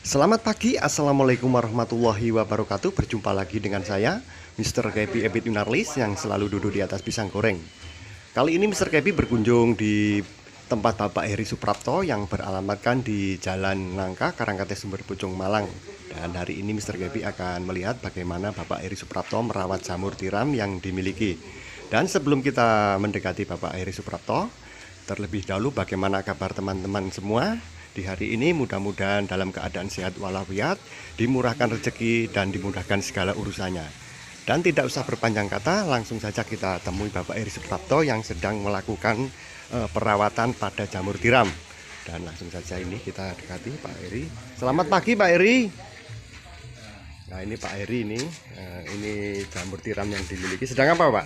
Selamat pagi, Assalamualaikum warahmatullahi wabarakatuh. Berjumpa lagi dengan saya, Mr. Kepi Ebit Yunarlis, yang selalu duduk di atas pisang goreng. Kali ini Mr. Kepi berkunjung di tempat Bapak Heri Suprapto yang beralamatkan di Jalan Nangka, Karangkate, Sumber Pucung, Malang. Dan hari ini Mr. Kepi akan melihat bagaimana Bapak Heri Suprapto merawat jamur tiram yang dimiliki. Dan sebelum kita mendekati Bapak Heri Suprapto, terlebih dahulu bagaimana kabar teman-teman semua di hari ini? Mudah-mudahan dalam keadaan sehat walafiat, dimurahkan rezeki dan dimudahkan segala urusannya. Dan tidak usah berpanjang kata, langsung saja kita temui Bapak Heri Suprapto yang sedang melakukan perawatan pada jamur tiram. Dan langsung saja ini kita dekati Pak Heri. Selamat pagi Pak Heri. Nah ini Pak Heri ini jamur tiram yang dimiliki. Sedang apa Pak?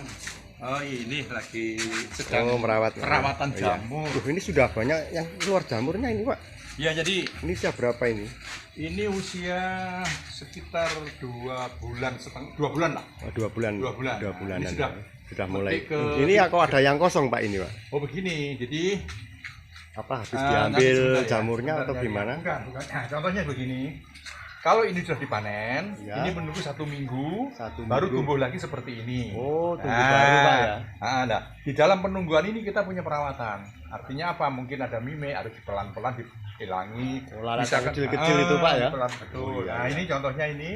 Oh, ini lagi sedang merawat perawatan jamur. Ini sudah banyak yang keluar jamurnya ini Pak. Ya, jadi Ini usia berapa ini? ini usia sekitar 2 bulan lah. Oh, 2 bulan. 2 bulan. 2 bulanan. Ini sudah mulai. ke- Ini aku ada yang kosong Pak ini Pak. Oh, begini. Jadi Apa habis nanti diambil sebentar ya, jamurnya sebentar atau ya. gimana? Bukan. Nah, contohnya begini. Kalau ini sudah dipanen, Ya. ini menunggu 1 minggu, Satu baru minggu. tumbuh lagi seperti ini. Oh, tumbuh baru Pak ya. Nah, di dalam penungguan ini kita punya perawatan. Artinya apa? Mungkin ada mime, harus pelan-pelan dihilangi. Oh, lalat Misalkan- kecil-kecil itu Pak ya. Pelan, betul. Oh, iya, Nah, iya. ini contohnya ini.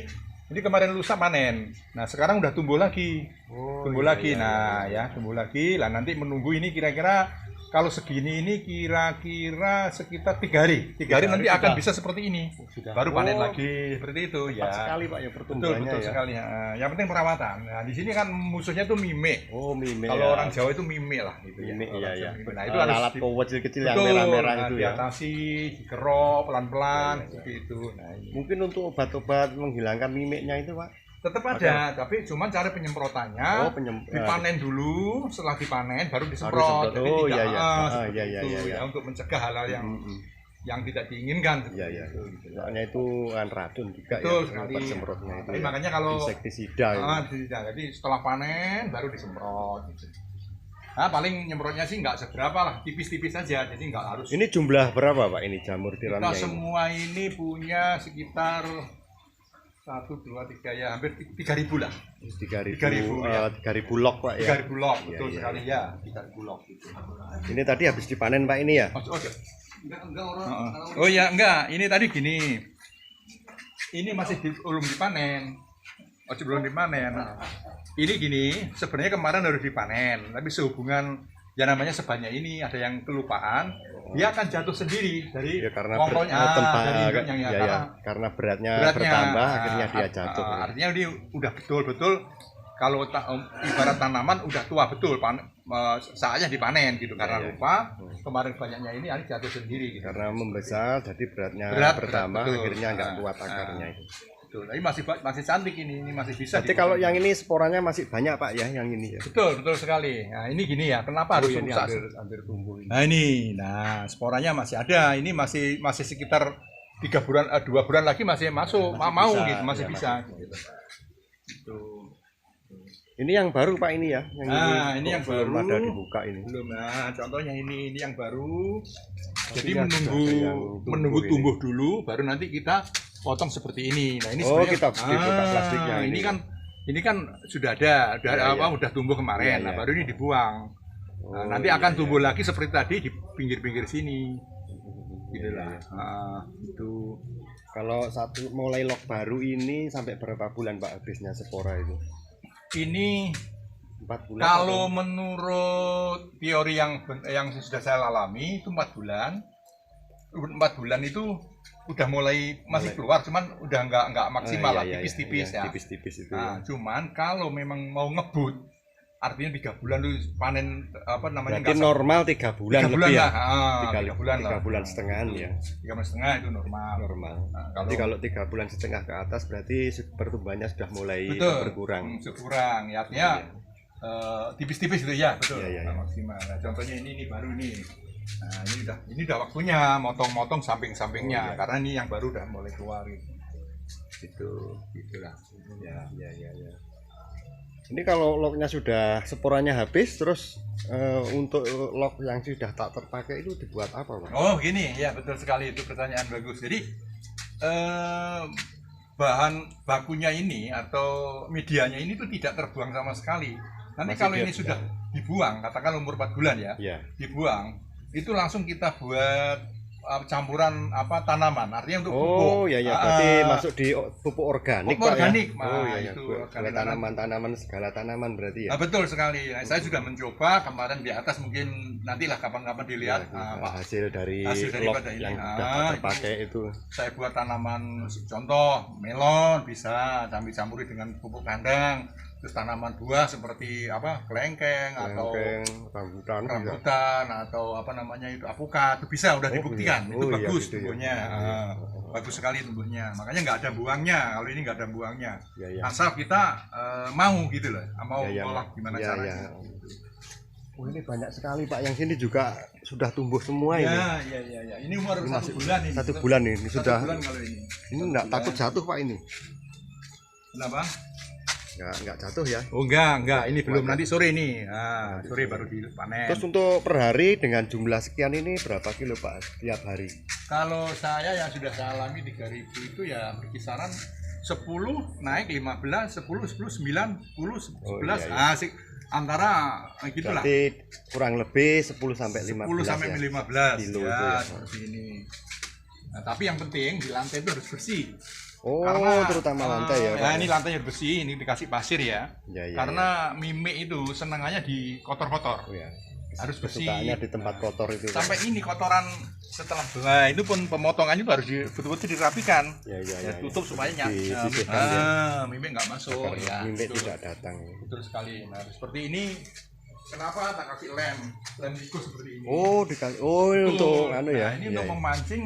Ini kemarin lusa panen. Nah, sekarang udah tumbuh lagi. Oh, Tumbuh iya, lagi. iya, Nah, ya, tumbuh lagi. Lah nanti menunggu ini kira-kira kalau segini ini kira-kira sekitar 3 hari. 3 hari nanti hari akan sudah. bisa seperti ini. Sudah. Baru panen Oh, lagi seperti itu ya. cepat sekali Pak ya Betul, pertumbuhannya betul ya. sekali. Yang penting perawatan. Nah, di sini kan musuhnya tuh mime. Oh, mime. Kalau ya. orang Jawa itu mime lah gitu ya. Mime Kalau iya orang ya. Jawa mime. Nah, itu harus lalat kecil-kecil yang betul, merah-merah nah, itu ya. diatasi, dikerok pelan-pelan seperti itu. Nah, ini. Mungkin untuk obat-obat menghilangkan mimiknya itu Pak. Tetap ada, tapi cuman cara penyemprotannya dipanen dulu, setelah dipanen baru disemprot. disemprot. Oh, iya, iya. seperti iya, iya, itu, iya, iya. ya, untuk mencegah hal-hal Mm-mm. yang tidak diinginkan. Iya, iya. Gitu, gitu. Soalnya itu kan racun juga Betul ya. sekali. Obat semprotnya itu. Tapi ya. makanya kalau Insektisida itu. jadi setelah panen baru disemprot. Gitu. Nah, paling nyemprotnya sih nggak seberapa lah, tipis-tipis saja, jadi nggak harus. Ini jumlah berapa Pak ini jamur Kita tiramnya ini? semua ini punya sekitar 1, 2, 3 ya hampir 3.000 lah. 3.000 ya. 3.000 lok Pak ya. 3.000 log, Iya, betul iya. sekali ya. 3.000 log gitu. Ini tadi habis dipanen Pak ini ya? Oh, enggak orang. Oh ya, enggak. Ini tadi gini. Ini masih belum dipanen. Oh, belum dipanen. Ini gini, sebenarnya kemarin harus dipanen, tapi sehubungan ya namanya sebanyak ini ada yang kelupaan, dia akan jatuh sendiri dari Ya karena pokoknya dari induknya, ya, karena karena beratnya beratnya. bertambah akhirnya dia jatuh. Artinya ini udah betul-betul kalau ibarat tanaman udah tua betul saatnya dipanen gitu karena Ya, ya. lupa kemarin banyaknya ini jatuh sendiri gitu. Karena membesar jadi beratnya Berat, bertambah betul. akhirnya nggak kuat akarnya itu. Betul. Tapi masih cantik ini masih bisa. Jadi kalau yang ini sporanya masih banyak Pak ya yang ini ya. betul sekali. Nah, ini gini ya, kenapa harus ini rusak? hampir tumbuh ini. Nah sporanya masih ada. Ini masih sekitar 3 bulan, 2 bulan lagi masih masuk, mau bisa, gitu, masih ya, bisa. masih Gitu. Itu. Ini yang baru Pak ini ya. Yang Ini yang belum baru. ada dibuka ini. Belum. Nah, contohnya ini yang baru. Jadi ya, sudah ada yang menunggu ini. tumbuh dulu, baru nanti kita potong seperti ini. Nah, ini Oh, sebenarnya kita buka plastiknya ini ini. kan sudah ada, Ya, ya. udah tumbuh kemarin. Ya, Nah, ya. baru ini dibuang. Nah, Oh, nanti iya, akan iya. tumbuh lagi seperti tadi di pinggir-pinggir sini. Iya, Gitu lah. iya. Itu Kalau mulai lok baru ini sampai berapa bulan Pak habisnya spora itu? ini 4 bulan. kalau menurut teori yang sudah saya alami itu 4 bulan. 4 bulan itu udah mulai masih keluar, cuman udah nggak maksimal lah, tipis-tipis ya. Tipis-tipis itu. Nah, cuman kalau memang mau ngebut, artinya 3 bulan lu panen apa namanya Berarti nggak normal 3 bulan 3 bulan lebih lah, ya. 3 bulan lah. 3 bulan setengahan ya. 3 bulan setengah itu normal. Normal. Nah, Jadi kalau 3 bulan setengah ke atas berarti pertumbuhannya sudah mulai betul berkurang. Berkurang, ya artinya tipis-tipis itu ya, betul. Iya, iya, Nah, iya. maksimal. Nah, contohnya ini baru nih. Nah, ini udah waktunya motong-motong samping-sampingnya Oh, iya. karena ini yang baru udah mulai keluar gitu. Gitulah. Ya. Ya. Ini kalau loknya sudah sporanya habis, terus untuk lok yang sudah tak terpakai itu dibuat apa Pak? Oh gini ya, betul sekali, itu pertanyaan bagus. Jadi bahan bakunya ini atau medianya ini tuh tidak terbuang sama sekali. Nanti Masih kalau dia- ini sudah dibuang, katakan umur 4 bulan ya, Ya. dibuang, itu langsung kita buat campuran tanaman, artinya untuk pupuk. Oh ya ya, berarti masuk di pupuk organik Pupuk Pak organik, ya. Mas. Oh ya ya, Itu buat organik. tanaman-tanaman segala tanaman berarti ya. Nah, betul sekali. Nah, saya sudah mencoba kemarin di atas, mungkin nantilah kapan-kapan dilihat Ya, Pak. hasil dari Hasil log daripada ini. yang Ah, dapat terpakai itu. Saya buat tanaman, contoh melon bisa campuri dengan pupuk kandang, terus tanaman buah seperti kelengkeng atau Kelengkeng, rambutan, bisa. rambutan atau itu apukat, itu bisa, udah Oh, dibuktikan. iya. Itu Oh, iya, bagus gitu ya. tumbuhnya. Iya. Bagus sekali tumbuhnya, makanya nggak ada buangnya. Kalau ini nggak ada buangnya, Ya ya. asal kita mau gitu loh, mau Ya, ya, olah gimana ya, caranya. ya. Oh ini banyak sekali Pak, yang sini juga sudah tumbuh semua ini. Ya. Ini umur Ini 1 bulan ini. 1 bulan ini Satu sudah. bulan kalau ini. Ini 1 enggak bulan. takut jatuh Pak ini. Kenapa? Enggak jatuh ya. Oh enggak. Ini belum, Kuat, nanti sore ini. Sore baru dipanen. Terus untuk per hari dengan jumlah sekian ini berapa kilo Pak tiap hari? Kalau saya yang sudah saya alami 3.000 itu ya berkisaran 10 naik 15, 10, 10, 9, 10, 11. iya. Antara gitulah. Berarti kurang lebih 10 sampai 15 10 sampai ya. 15 kilo ya, itu ya. seperti ini. Nah, tapi yang penting di lantai itu harus bersih. Oh, Karena terutama lantai ya Pak. ya, ini lantainya bersih, ini dikasih pasir ya. Ya, ya, Karena mimik itu senangannya di kotor-kotor. Oh, ya. Harus bersih. Kesukaannya di tempat kotor itu. Pak. Sampai ini kotoran setelah itu pun pemotongannya itu harus betul-betul dirapikan. Ya, Tutup supaya disisihkan ya. mimik nggak masuk. Agar Ya, mimik betul. tidak datang. Betul sekali. Nah, seperti ini. Kenapa tak kasih lem tikus seperti ini? Oh, dikasih. Oh, Betul. untuk anu ya. Nah, ini Ya, untuk ya. memancing,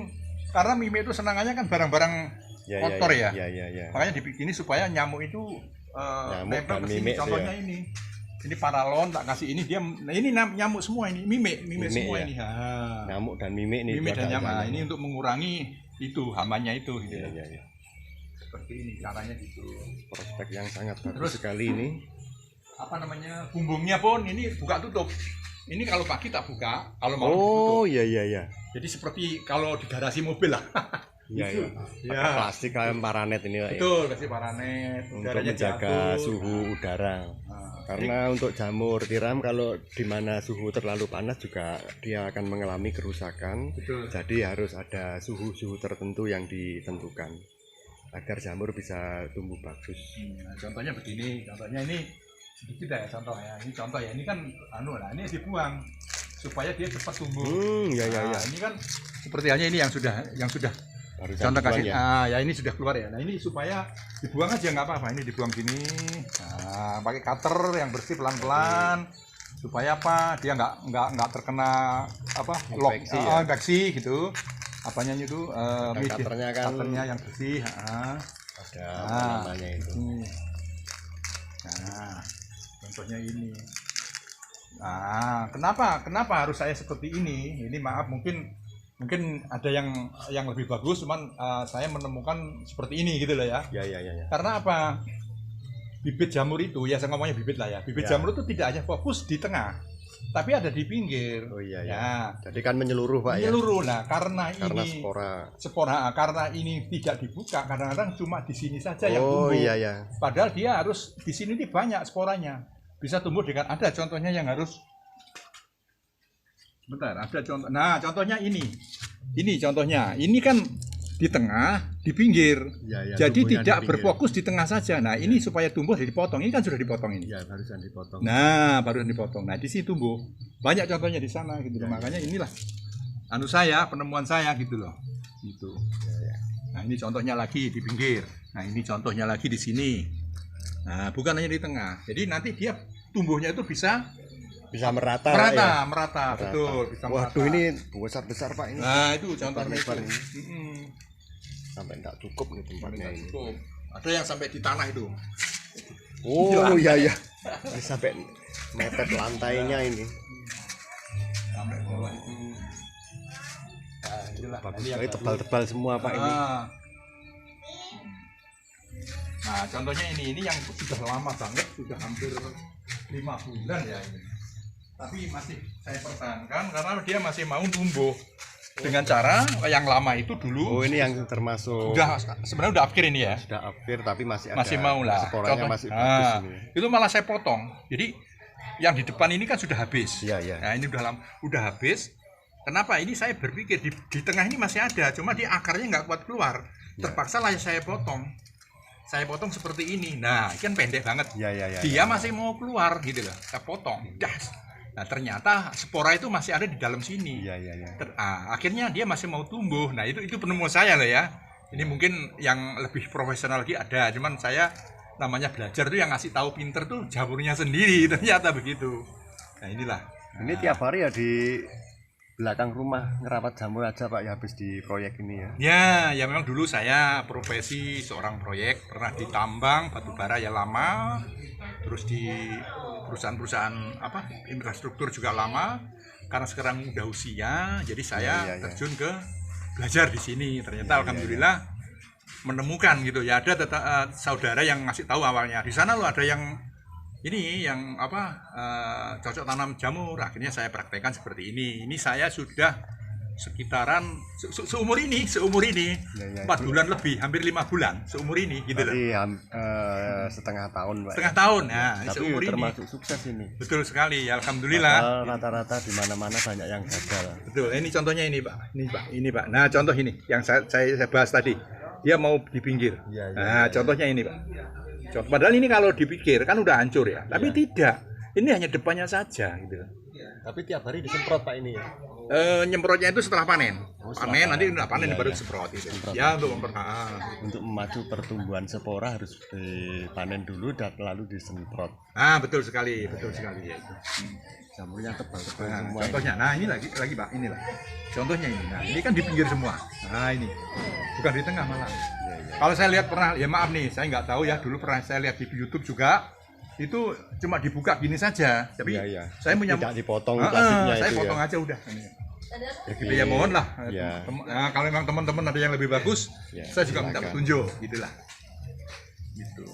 karena mimik itu senangannya kan barang-barang kotor ya. Ya. Makanya dibikin ini supaya nyamuk itu Nyamuk nempel dan ke sini. mimik itu Contohnya ya. ini paralon tak kasih ini dia. Nah, ini nyamuk semua ini, mimik semua ya. ini. Nyamuk dan mimik nih. Mimik dan buat nyamuk. kalian. Nah, ini untuk mengurangi itu hamanya itu gitu. Ya. Seperti ini caranya gitu. Prospek yang sangat bagus Terus, sekali ini. Bumbungnya pun ini buka tutup. Ini kalau pagi tak buka, kalau malam Oh, ditutup. ya. Jadi seperti kalau di garasi mobil lah. Ya. Ya. Pakai plastik kayak paranet ini Pak. Ya. Betul, kasih paranet, Untuk udaranya menjaga diatur. suhu udara. Nah, Karena untuk jamur tiram kalau di mana suhu terlalu panas juga dia akan mengalami kerusakan. betul. Jadi harus ada suhu-suhu tertentu yang ditentukan agar jamur bisa tumbuh bagus. Nah, contohnya begini, contohnya ini sedikit ya contoh ya. Ini contoh ya, ini kan ini dibuang supaya dia cepat tumbuh. Ya. Nah, ini kan seperti halnya ini yang sudah Harus contoh dibuang kasih ya. ya ini sudah keluar ya. Nah, ini supaya dibuang aja nggak apa-apa. Ini dibuang gini. Nah, pakai cutter yang bersih pelan-pelan supaya dia nggak terkena Infeksi ya. infeksi gitu. Apanya itu Cutternya kan cutternya yang bersih. ada apa namanya itu. Nah, contohnya ini. Nah, kenapa harus saya seperti ini? Ini maaf mungkin ada yang lebih bagus, cuman saya menemukan seperti ini gitu loh ya. Ya. Karena apa? Bibit jamur itu ya, saya ngomongnya bibit lah ya. Bibit Ya. jamur itu tidak hanya fokus di tengah, tapi ada di pinggir. Oh iya. Ya, Jadi kan menyeluruh Pak ya. menyeluruh. Nah, karena Karena ini spora. karena ini tidak dibuka, kadang-kadang cuma di sini saja yang Oh tumbuh. iya. Padahal dia harus di sini nih banyak sporanya. Bisa tumbuh dengan ada contohnya yang harus ada contoh. Nah, contohnya ini. Ini contohnya. Ini kan di tengah, di pinggir. Ya, Jadi tumbuhnya tidak di pinggir. berfokus di tengah saja. Nah, ini supaya tumbuh dipotong. Ini kan sudah dipotong ini. Ya, barusan dipotong. Nah, baru dipotong. Nah, di sini tumbuh. Banyak contohnya di sana gitu loh. Makanya inilah penemuan saya gitu loh. Gitu. Nah, ini contohnya lagi di pinggir. Nah, ini contohnya lagi di sini. Nah, bukan hanya di tengah. Jadi nanti dia tumbuhnya itu bisa merata. Pak, ya? merata. Betul, bisa Waduh, merata. ini besar-besar Pak ini. Nah, itu contohnya itu. Lebar ini. Sampai enggak cukup nih tempatnya ini. Cukup. Ada yang sampai di tanah itu. Oh iya. Ini sampai mepet lantainya ini. Sampai bawah itu. Nah, itulah. Bagus Ini yang sekali, baru. tebal-tebal semua Pak ini. Nah, contohnya ini yang sudah lama banget, sudah hampir 5 bulan ya ini. Tapi masih saya pertahankan karena dia masih mau tumbuh. dengan cara yang lama itu dulu Oh, ini yang termasuk udah sebenarnya udah akhir ini ya. sudah akhir tapi masih ada Masih mau lah. sporanya Contoh- masih bagus Nah, ini. itu malah saya potong. Jadi yang di depan ini kan sudah habis. Iya, iya. Nah, ini udah habis. Kenapa? Ini saya berpikir di tengah ini masih ada, cuma di akarnya nggak kuat keluar. Ya. Terpaksa lah saya potong. Saya potong seperti ini. Nah, ini kan pendek banget. Iya, iya, iya. Dia masih mau keluar gitu loh. Saya potong. Das. Nah, ternyata spora itu masih ada di dalam sini. Iya, iya, iya. Akhirnya dia masih mau tumbuh. Nah, itu penemuan saya loh ya. Ini mungkin yang lebih profesional lagi ada, cuman saya namanya belajar tuh yang ngasih tahu pinter tuh jamurnya sendiri, ternyata begitu. Nah, inilah. Ini tiap hari ya di belakang rumah ngerawat jamur aja Pak ya habis di proyek ini ya. Ya memang dulu saya profesi seorang proyek, pernah di tambang batubara ya lama, terus di perusahaan-perusahaan infrastruktur juga lama. Karena sekarang udah usia, jadi saya Ya. terjun ke belajar di sini. Ternyata Ya. alhamdulillah menemukan gitu ya, ada saudara yang ngasih tahu awalnya di sana lo ada yang ini yang cocok tanam jamur. Akhirnya saya praktekkan seperti ini saya sudah sekitaran seumur ini Ya. 4 bulan lebih, hampir 5 bulan seumur ini gitu loh. Berarti setengah tahun Pak. Setengah tahun ya. Tapi Seumur ini termasuk sukses ini. betul sekali ya, alhamdulillah. Padahal rata-rata di mana-mana banyak yang gagal. Betul, ini contohnya ini Pak. Nah, contoh ini yang saya bahas tadi. Dia mau di pinggir. Iya, iya, Nah, contohnya ini Pak. Padahal ini kalau dipikir kan udah hancur ya, tapi tidak. Ini hanya depannya saja gitu. Tapi tiap hari disemprot Pak ini ya. Nyemprotnya itu setelah panen. Setelah Panen nanti panen. udah panen Iya, baru iya. disemprot itu. Semprot. Ya untuk Untuk memacu pertumbuhan spora harus dipanen dulu dan lalu disemprot. betul sekali ya itu. Jamurnya tebal-tebal Nah, semua. contohnya, ini lagi Pak, inilah. Contohnya ini. Nah, ini kan di pinggir semua. Nah, ini. Bukan di tengah malah. Iya. Kalau saya lihat pernah, ya maaf nih, saya nggak tahu ya, dulu pernah saya lihat di YouTube juga, itu cuma dibuka gini saja. Tapi Iya. saya punya Tidak dipotong plastiknya saya itu potong ya. aja udah. Jadi, Ya mohon lah. Ya. Nah, kalau memang teman-teman ada yang lebih bagus, Ya, saya juga minta silakan. petunjuk, gitulah. Gitu.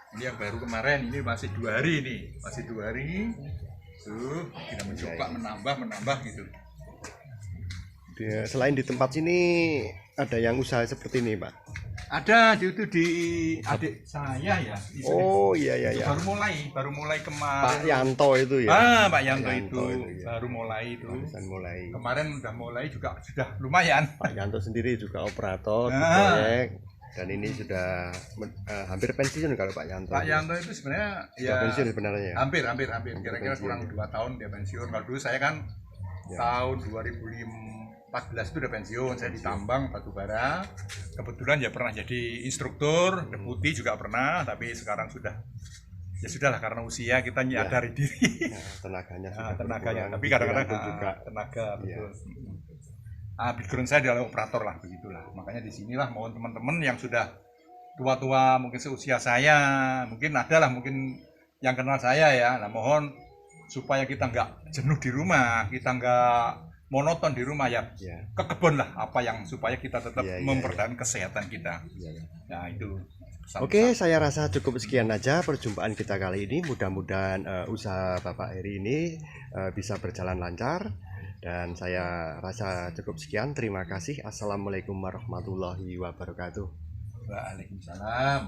Ini yang baru kemarin, ini masih 2 hari nih, masih 2 hari. Tuh, kita mencoba menambah gitu. Selain di tempat sini ada yang usaha seperti ini Pak. Ada itu di adik saya ya. Di sini. Oh iya. Itu baru mulai kemarin. Pak Yanto itu ya. Pak Yanto Pak itu Yanto itu, ya. baru mulai itu. Barusan mulai. Kemarin udah mulai juga sudah lumayan. Pak Yanto sendiri juga operator di Ah. proyek dan ini sudah hampir pensiun kalau Pak Yanto. Pak Yanto itu sebenarnya Sudah pensiun sebenarnya ya. hampir kira-kira pensiun, kurang ya. 2 tahun dia pensiun. Kalau dulu saya kan tahun 2014 itu udah pensiun, saya di tambang batubara. Kebetulan ya pernah jadi instruktur, deputi juga pernah, tapi sekarang sudah ya sudahlah karena usia kita nyadari diri. Nah, tenaganya Nah, sudah tenaganya, berkurang, tapi kadang-kadang pikiran pun juga. tenaga Iya. betul. Background saya adalah operator lah begitulah. Makanya di sinilah mohon teman-teman yang sudah tua-tua mungkin seusia saya, mungkin ada lah mungkin yang kenal saya ya. Nah, mohon supaya kita nggak jenuh di rumah, kita nggak monoton di rumah ya. Ya. Ke kebun lah apa yang supaya kita tetap Iya, iya, mempertahankan kesehatan kita. Iya. Nah, itu. pesan-pesan. Oke, saya rasa cukup sekian aja perjumpaan kita kali ini. Mudah-mudahan usaha Bapak Heri ini bisa berjalan lancar. Dan saya rasa cukup sekian. Terima kasih. Assalamualaikum warahmatullahi wabarakatuh. Waalaikumsalam.